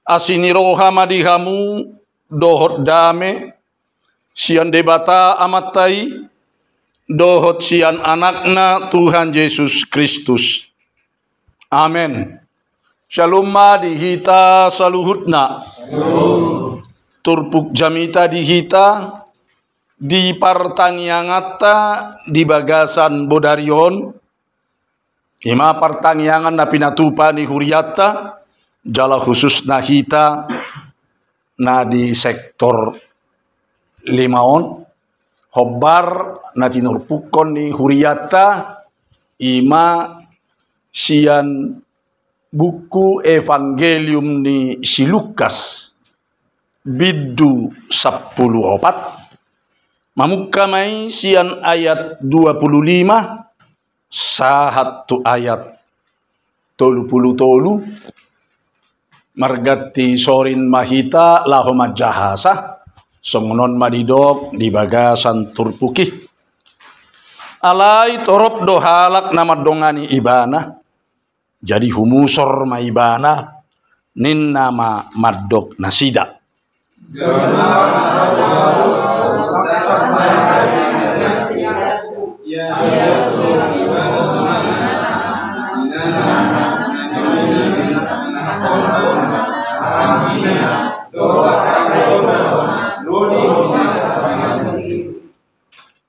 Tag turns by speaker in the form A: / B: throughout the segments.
A: asiniroha madihamu dohot dame sian debata amatai dohot sian anakna Tuhan Yesus Kristus. Amin. Shalom dihita saluhutna. Turpuk jamita dihita di partangyangatta di bagasan bodarion. Ima partangyangan na pinatupa ni huriata jala khusus na hita na di sektor limaon hobbar na tinurpukon ni huriata ima sian buku evangelium ni si Lukas biddu 14 mamukamai sian ayat 25 sahatu ayat 30 margati sorin mahita lahoma jahasa songonon madidok di bagasan turpuki alai torop dohalak nama dongani ibana jadi humusor ma ibana nin nama madok nasida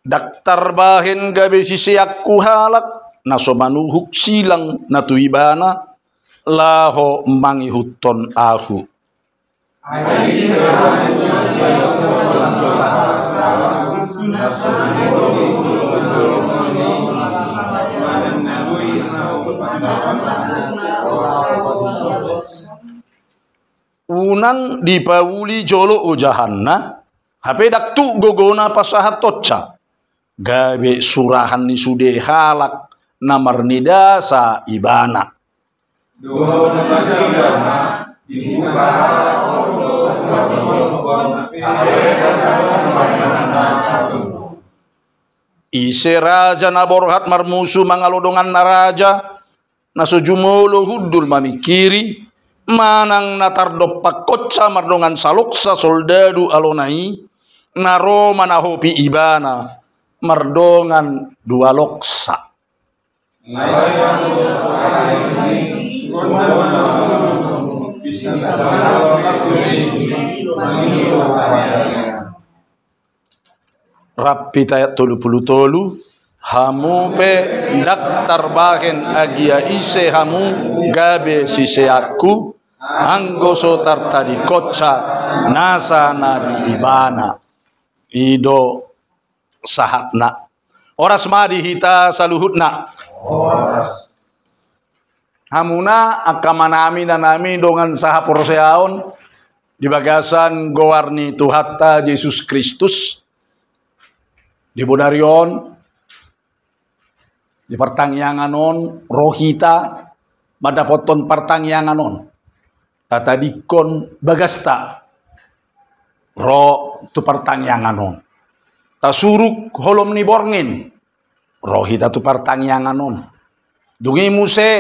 A: daktar bahin gabe sisiakku halak naso manuhuk silang natuibana laho mangihuton ahu unang dipauli jolo ujahanna hape daktu gogona pasahat tocca gabe surahan ni sude halak namar nidasa ibana ise raja naborhat marmusu mangalodongan naraja nasujumulo hudul mamikiri manang natardo pakotsa mardongan saloksa soldadu alonai naro manahopi ibana mardongan dua loksa rapi tayat 30 hamu pe daktar bahen agia ise hamu gabe siseaku anggoso tartadi kotsa nasa nadi ibana ido sahatna oras madi hita saluhutna hamuna akamanami nanami dongan saha porseaon di bagasan gowarni Tuhatta Yesus Kristus di bodarion di pertangyanganon rohita madapoton pertangyanganon tatadikon bagasta ro tu pertangyanganon tasuruk holom ni borngin rohita tu pertangyanganon dungi muse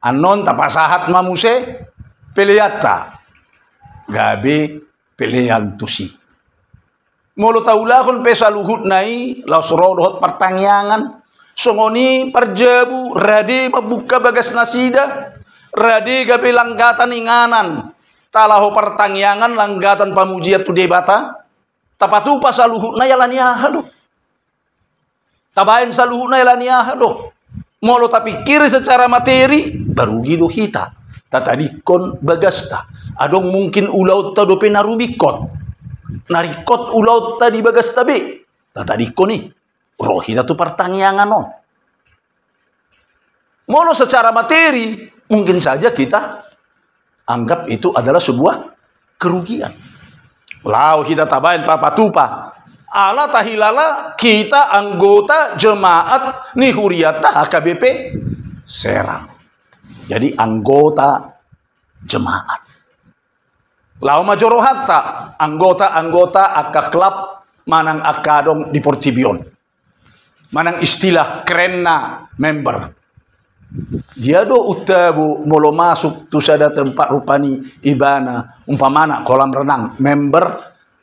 A: anon tapasahat mamuse peliata gabe pelean tusi molo taulahon pesaluhut nai lausrodohot pertangyangan songoni parjabu radi mabuka bagas nasida radi gabe langgatan inganan talaho pertangyangan langgatan pamujiat tu debata tapatu pasaluhut na yalaniah aduh tabain saluhut na yalaniah aduh molo tapi kiri secara materi baru gido hita tatadikon bagasta adong mungkin ulaut ta dope narubikot narikot ulaut ta di bagasta be tatadikon nih rohita tu pertangyangan on molo secara materi mungkin saja kita anggap itu adalah sebuah kerugian lau kita tabain papatupa ala tahilala kita anggota jemaat ni huriata HKBP Serang jadi anggota jemaat lau majorohatta anggota-anggota akka klub manang akadong di Portibion manang istilah kerenna member Dia do utabu molo masuk tu sada tempat rupani ibana umpamana kolam renang member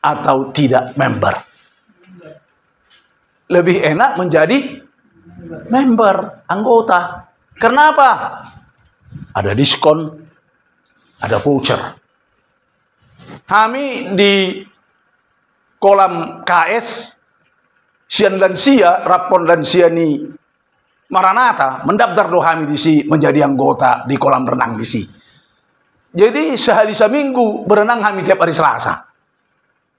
A: atau tidak member. Lebih enak menjadi member, anggota. Kenapa? Ada diskon, ada voucher. Kami di kolam KS sian lansia, rapon lansia ni Maranatha mendaftar do kami di si menjadi anggota di kolam renang di si. Jadi sehari seminggu berenang kami tiap hari Selasa.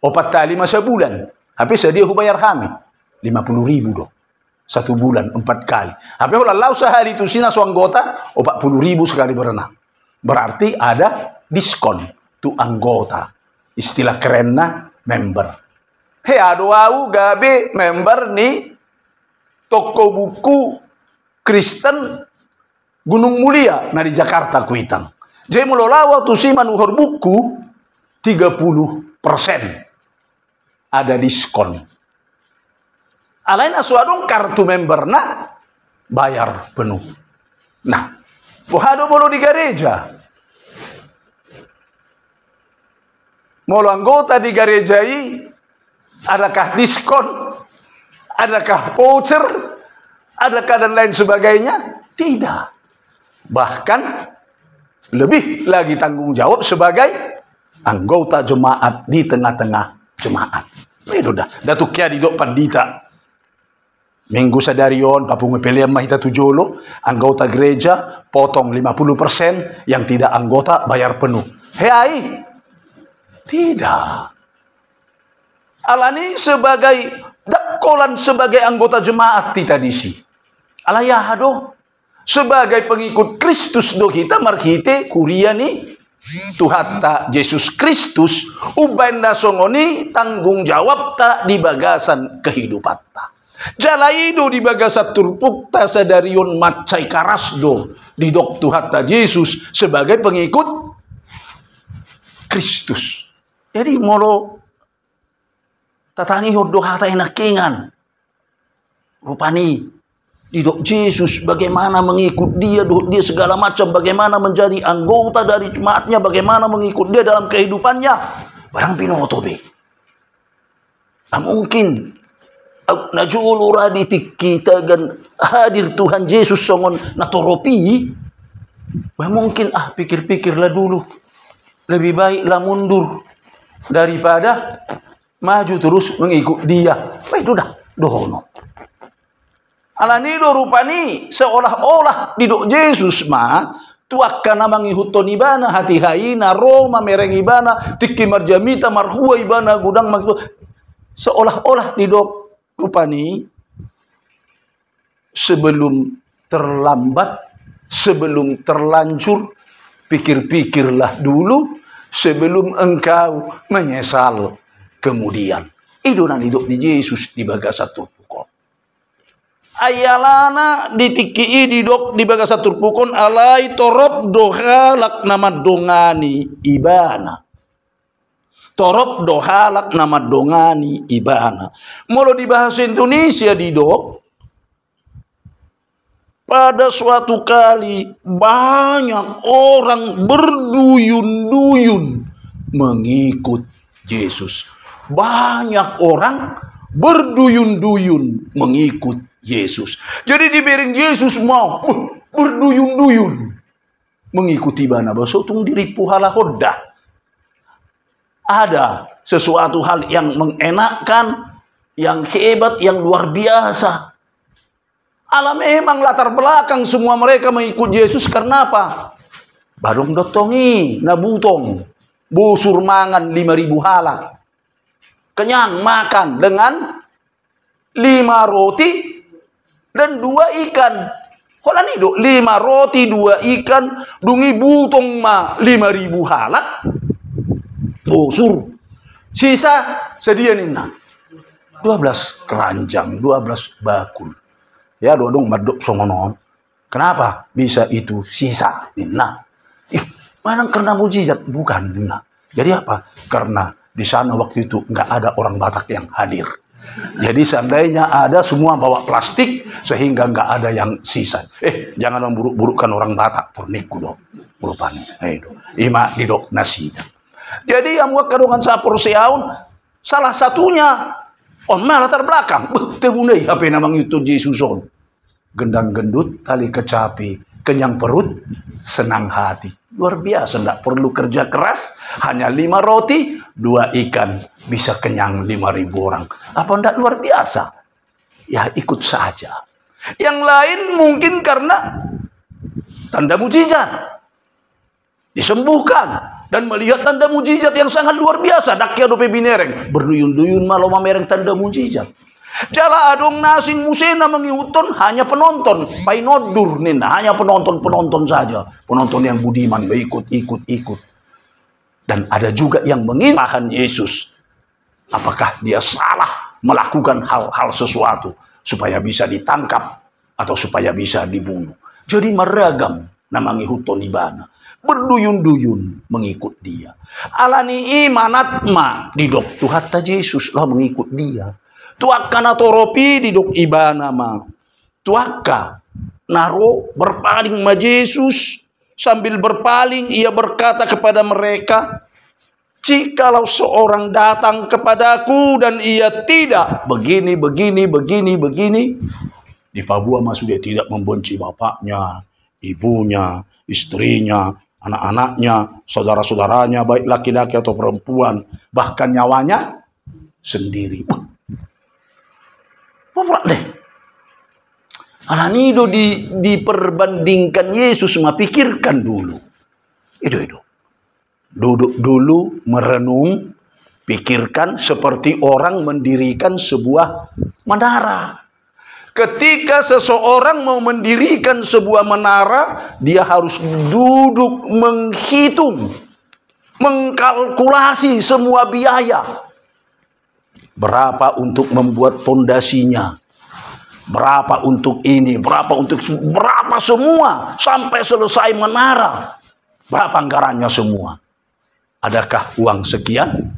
A: 4 kali masa bulan. Tapi sedia bayar kami 50.000 do. 1 bulan 4 kali. Tapi kalau sehari itu sina so anggota 40.000 sekali berenang. Berarti ada diskon tu anggota. Istilah kerenna member. He aduau gabe member ni toko buku Kristen Gunung Mulia na di Jakarta Kuitang. Jadi mulolawa tu si manuhor buku 30% ada diskon. Alain aswadong kartu member na bayar penuh. Nah, buhado molo di gereja. Molo anggota di gerejai, adakah diskon? Adakah voucher? Adakah dan lain sebagainya? Tidak. Bahkan lebih lagi tanggung jawab sebagai anggota jemaat di tengah-tengah jemaat. Itu dah. Datuk kia di dok pandita. Minggu sadarion, papung pilihan mahita tujolo, anggota gereja potong 50%, yang tidak anggota bayar penuh. Hei, tidak. Alani sebagai dakolan sebagai anggota jemaat kita disi. Alayahado sebagai pengikut Kristus do kita marhite kuria ni Tuhatta Yesus Kristus ubanda songoni tanggung jawab ta di bagasan kehidupan ta. Jalaido di bagasa turpuk ta sadarion macai karasdo di dok Tuhatta Yesus sebagai pengikut Kristus. Jadi molo tatangi hodo hata enakingan rupani didok Yesus bagaimana mengikut dia segala macam, bagaimana menjadi anggota dari jemaatnya, bagaimana mengikut dia dalam kehidupannya. Barang pinoto be. Mungkin najul uradi kita gan hadir Tuhan Yesus songon natoropi. Mungkin pikir-pikirlah dulu. Lebih baiklah mundur daripada maju terus mengikut dia. Itu dah dohono. Alani do rupani seolah-olah didok Yesus tu akan namang ihuton ibana hati haina Roma mereng ibana tiki marjamita marhua ibana gudang maksud seolah-olah didok rupani sebelum terlambat, sebelum terlanjur, pikir-pikirlah dulu sebelum engkau menyesal kemudian. Itu nan hidup di Yesus di bagasa turpukon. Ayalana ditiki didok di bagasa turpukon alai torop dohalak nama dongani ibana. Torop dohalak nama dongani ibana. Molo di bahasa Indonesia didok. Pada suatu kali banyak orang berduyun-duyun mengikut Yesus. Banyak orang berduyun-duyun mengikut Yesus. Jadi dibering Yesus mau berduyun-duyun mengikuti bana basotung diri puhala hodah. Ada sesuatu hal yang mengenakkan, yang hebat, yang luar biasa. Alam memang latar belakang semua mereka mengikut Yesus karena apa? Badong dotongi, nabutong, busur mangan 5.000 halak. Kenyang makan dengan 5 roti dan 2 ikan. Holan itu 5 roti 2 ikan dungi butong 5.000 halak. Busur. Sisa sedia nina 12 keranjang, 12 bakul. Ya dodong madok songonon. Kenapa bisa itu sisa? Nah, mana karena mujizat? Bukan. Nah. Jadi apa? Karena di sana waktu itu nggak ada orang Batak yang hadir. Jadi seandainya ada semua bawa plastik sehingga nggak ada yang sisa. Jangan memburuk-burukkan orang Batak, torniku dong. Rupanya, ima didok nasinya. Jadi yang muak kadongan sapor seaun, salah satunya latar belakang. Tegunai apa namang itu Yesuson. Gendang gendut, tali kecapi, kenyang perut, senang hati. Luar biasa, tidak perlu kerja keras, hanya 5 roti, 2 ikan, bisa kenyang 5.000 orang. Apa tidak luar biasa? Ya ikut saja. Yang lain mungkin karena tanda mujizat. Disembuhkan dan melihat tanda mujizat yang sangat luar biasa. Dakya dope binereng, berduyun-duyun malah mamereng tanda mujizat. Jala adong nasin musena mengiuton hanya penonton, painodur nina, hanya penonton saja, penonton yang budiman, ikut. Dan ada juga yang mengintahan Yesus. Apakah dia salah melakukan hal-hal sesuatu supaya bisa ditangkap atau supaya bisa dibunuh? Jadi meragam namangi huton ibana, berduyun-duyun mengikut dia. Alani imanatma didok Tuhatta Yesus lah mengikut dia. Tuakka na toropi didok ibana ma. Tuakka naro berpaling ma Yesus. Sambil berpaling ia berkata kepada mereka, jikalau seorang datang kepadaku dan ia tidak begini. Di Papua mas sudah tidak membenci bapaknya, ibunya, istrinya, anak-anaknya, saudara-saudaranya, baik laki-laki atau perempuan, bahkan nyawanya sendiri. Bapak deh. Alanido diperbandingkan Yesus, pikirkan dulu. Itu. Duduk dulu, merenung, pikirkan seperti orang mendirikan sebuah menara. Ketika seseorang mau mendirikan sebuah menara, dia harus duduk menghitung, mengkalkulasi semua biaya. Berapa untuk membuat fondasinya, berapa untuk ini, berapa semua, sampai selesai menara. Berapa anggarannya semua? Adakah uang sekian?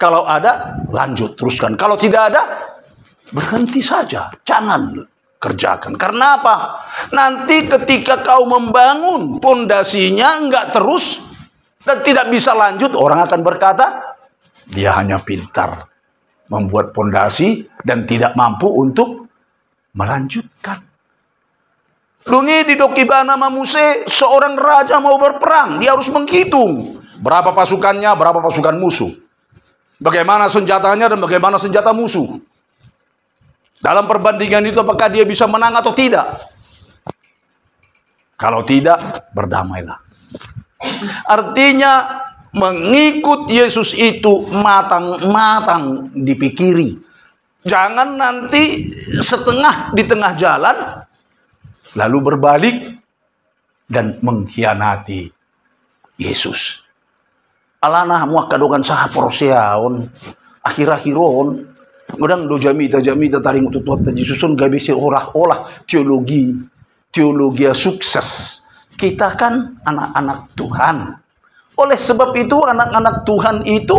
A: Kalau ada, lanjut, teruskan. Kalau tidak ada, berhenti saja. Jangan kerjakan. Karena apa? Nanti ketika kau membangun fondasinya enggak terus dan tidak bisa lanjut, orang akan berkata, dia hanya pintar membuat fondasi dan tidak mampu untuk melanjutkan. Dungi di Dokibana Mamuse, seorang raja mau berperang, dia harus menghitung berapa pasukannya, berapa pasukan musuh, bagaimana senjatanya dan bagaimana senjata musuh. Dalam perbandingan itu apakah dia bisa menang atau tidak? Kalau tidak, berdamailah. Artinya mengikut Yesus itu matang-matang dipikiri. Jangan nanti setengah di tengah jalan lalu berbalik dan mengkhianati Yesus. Alanah muak kadongan saha porseaon akhir-akhiron ngodang do jamita taring untuk Tuhan Yesuson gak bisa olah teologi sukses. Kita kan anak-anak Tuhan. Oleh sebab itu anak-anak Tuhan itu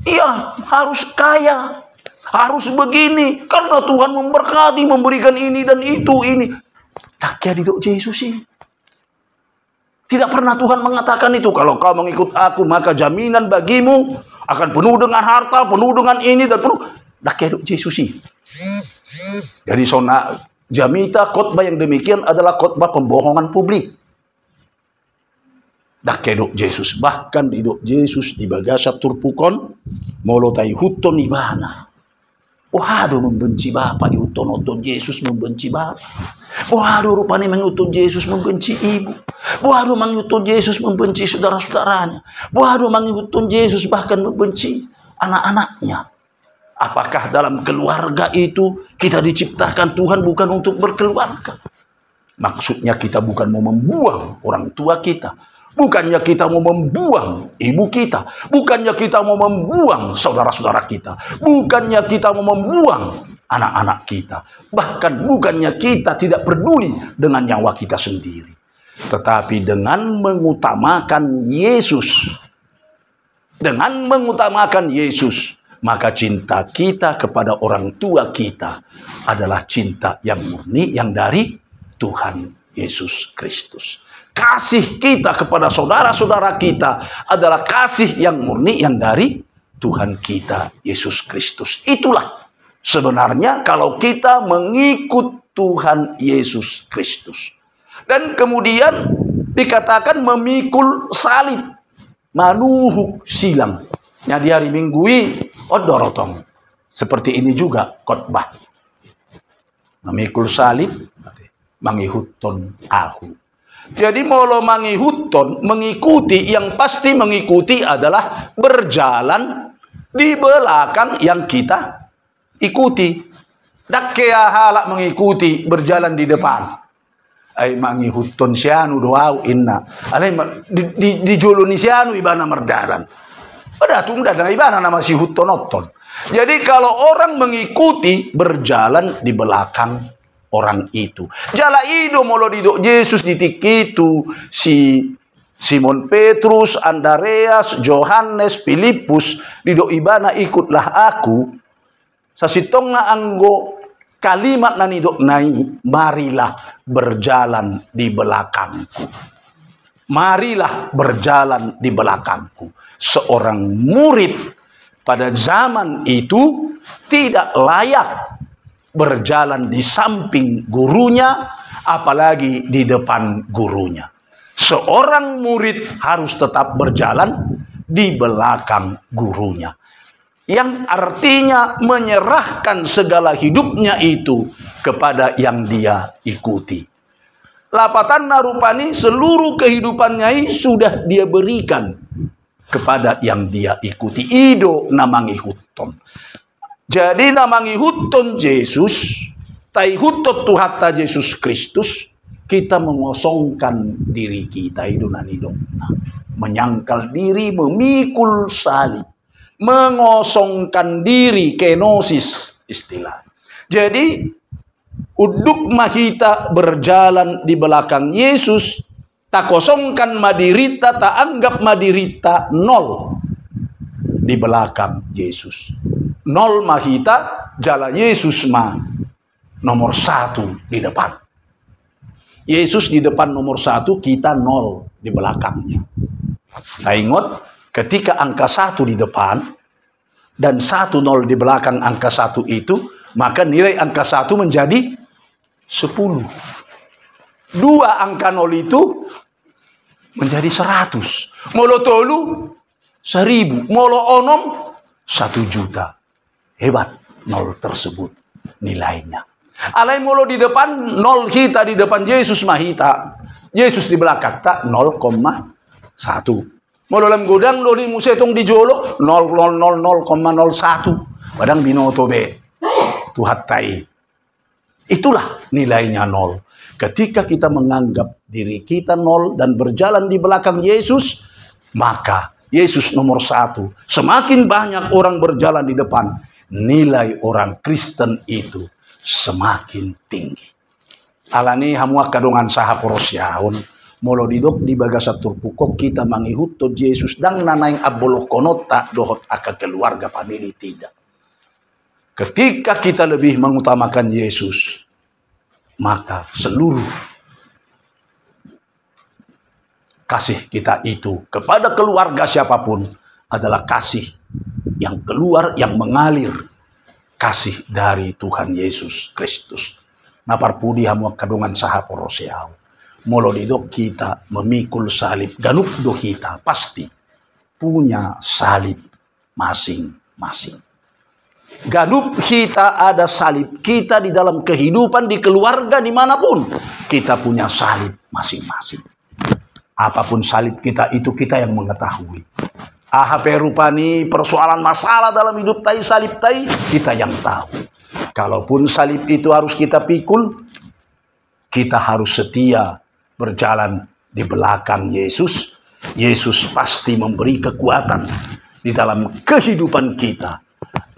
A: ya harus kaya, harus begini karena Tuhan memberkati, memberikan ini dan itu ini. Dakya didok Yesus ini. Tidak pernah Tuhan mengatakan itu. Kalau kau mengikut aku maka jaminan bagimu akan penuh dengan harta, penuh dengan ini dan penuh. Dakya didok Yesus ini. Jadi sona jamita khotbah yang demikian adalah khotbah pembohongan publik. Dakya didok Yesus. Bahkan didok Yesus di bagasa turpukon molotai huton ibana. Waduh membenci Bapak, uton Yesus membenci Bapak. Waduh rupanya mengutus Yesus membenci ibu. Waduh mengutus Yesus membenci saudara-saudaranya. Waduh mengutus Yesus bahkan membenci anak-anaknya. Apakah dalam keluarga itu kita diciptakan Tuhan bukan untuk berkeluarga? Maksudnya kita bukan mau membuang orang tua kita. Bukannya kita mau membuang ibu kita. Bukannya kita mau membuang saudara-saudara kita. Bukannya kita mau membuang anak-anak kita. Bahkan bukannya kita tidak peduli dengan nyawa kita sendiri. Tetapi dengan mengutamakan Yesus. Dengan mengutamakan Yesus. maka cinta kita kepada orang tua kita adalah cinta yang murni yang dari Tuhan Yesus Kristus. Kasih kita kepada saudara-saudara kita adalah kasih yang murni yang dari Tuhan kita Yesus Kristus. Itulah sebenarnya kalau kita mengikut Tuhan Yesus Kristus. Dan kemudian dikatakan memikul salib, manuhuk silang. Nya di hari Minggui odorotong. Seperti ini juga khotbah. Memikul salib, mangihutton aku. Jadi molo mangihutton, mengikuti, yang pasti mengikuti adalah berjalan di belakang yang kita ikuti. Dak kaya halak mengikuti, berjalan di depan. Ay mangihutton sianu doau inna. Alay di joloni sianu ibana merdaran. Pada tunda dengan ibana nama si huttonotton. Jadi kalau orang mengikuti, berjalan di belakang orang itu. Jala ido molo didok Yesus ditik itu si Simon Petrus, Andreas, Johannes, Filipus didok ibana ikutlah aku. Sasitong na anggo kalimat na nidok nai, marilah berjalan di belakangku. Marilah berjalan di belakangku. Seorang murid pada zaman itu tidak layak berjalan di samping gurunya, apalagi di depan gurunya. Seorang murid harus tetap berjalan di belakang gurunya. Yang artinya menyerahkan segala hidupnya itu kepada yang dia ikuti. Lapatan narupani seluruh kehidupannya sudah dia berikan kepada yang dia ikuti. Ido namangi hutton. Jadi namangi hutton Yesus, tai hutot Tuhata Yesus Kristus, kita mengosongkan diri kita. Ido nanidong. Menyangkal diri, memikul salib. Mengosongkan diri, kenosis istilah. Jadi uduk mahita berjalan di belakang Yesus, tak kosongkan madirita, tak anggap madirita nol di belakang Yesus. Nol mahita, jala Yesus nomor 1 di depan. Yesus di depan nomor 1, kita nol di belakangnya. Nah, ingat, ketika angka 1 di depan dan 1 0 di belakang angka 1 itu, maka nilai angka 1 menjadi 10. 2 angka 0 itu menjadi 100. Molo tolu 1000. Molo onom 1 juta. Hebat 0 tersebut nilainya. Alai molo di depan 0 kita di depan Yesus mahita. Yesus di belakang tak 0,1. Molo dalam godang loli musetong di jolo 0,01. Padang binoto be. Tuhatai. Itulah nilainya 0. Ketika kita menganggap diri kita 0 dan berjalan di belakang Yesus, maka Yesus nomor 1. Semakin banyak orang berjalan di depan, nilai orang Kristen itu semakin tinggi. Alani hamua kadongan saha porosyaon, molo didok di bagasa turpukok kita mangihut to Yesus dang nanaing abolokonota dohot aka keluarga famili tidak. Ketika kita lebih mengutamakan Yesus, maka seluruh kasih kita itu kepada keluarga siapapun adalah kasih yang keluar, yang mengalir. Kasih dari Tuhan Yesus Kristus. Naparpudi hamuak kadungan saha poroseau. Molo didok kita memikul salib. Ganup do kita pasti punya salib masing-masing. Ganup kita ada salib kita di dalam kehidupan, di keluarga, dimanapun. Kita punya salib masing-masing. Apapun salib kita itu kita yang mengetahui. Rupani persoalan masalah dalam hidup tai salib tai kita yang tahu. Kalaupun salib itu harus kita pikul, kita harus setia berjalan di belakang Yesus. Yesus pasti memberi kekuatan di dalam kehidupan kita.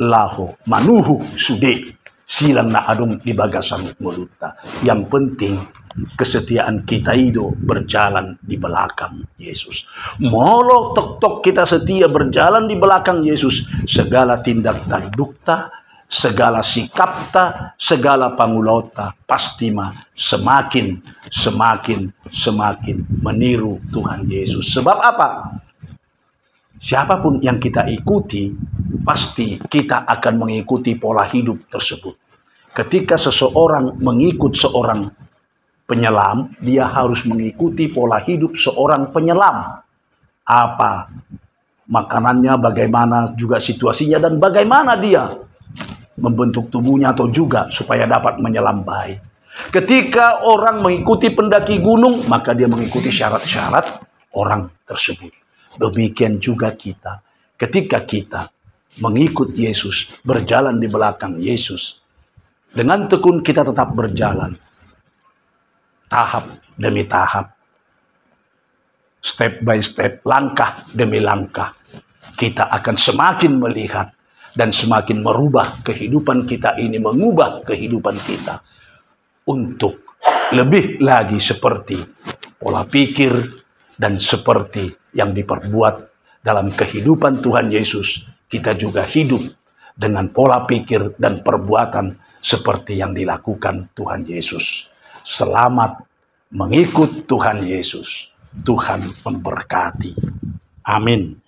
A: Laho manuhu sude silang na adung di bagasan mulutta. Yang penting kesetiaan kita itu berjalan di belakang Yesus. Molo tok-tok kita setia berjalan di belakang Yesus, segala tindak tandukta, segala sikapta, segala pangulota pasti semakin meniru Tuhan Yesus. Sebab apa? Siapapun yang kita ikuti, pasti kita akan mengikuti pola hidup tersebut. Ketika seseorang mengikut seorang penyelam, dia harus mengikuti pola hidup seorang penyelam. Apa makanannya, bagaimana juga situasinya, dan bagaimana dia membentuk tubuhnya atau juga supaya dapat menyelam baik. Ketika orang mengikuti pendaki gunung, maka dia mengikuti syarat-syarat orang tersebut. Demikian juga kita. Ketika kita mengikut Yesus, berjalan di belakang Yesus, dengan tekun kita tetap berjalan, tahap demi tahap, step by step, langkah demi langkah, kita akan semakin melihat dan semakin merubah kehidupan kita ini, mengubah kehidupan kita untuk lebih lagi seperti pola pikir dan seperti yang diperbuat dalam kehidupan Tuhan Yesus. Kita juga hidup dengan pola pikir dan perbuatan seperti yang dilakukan Tuhan Yesus. Selamat mengikut Tuhan Yesus. Tuhan memberkati. Amin.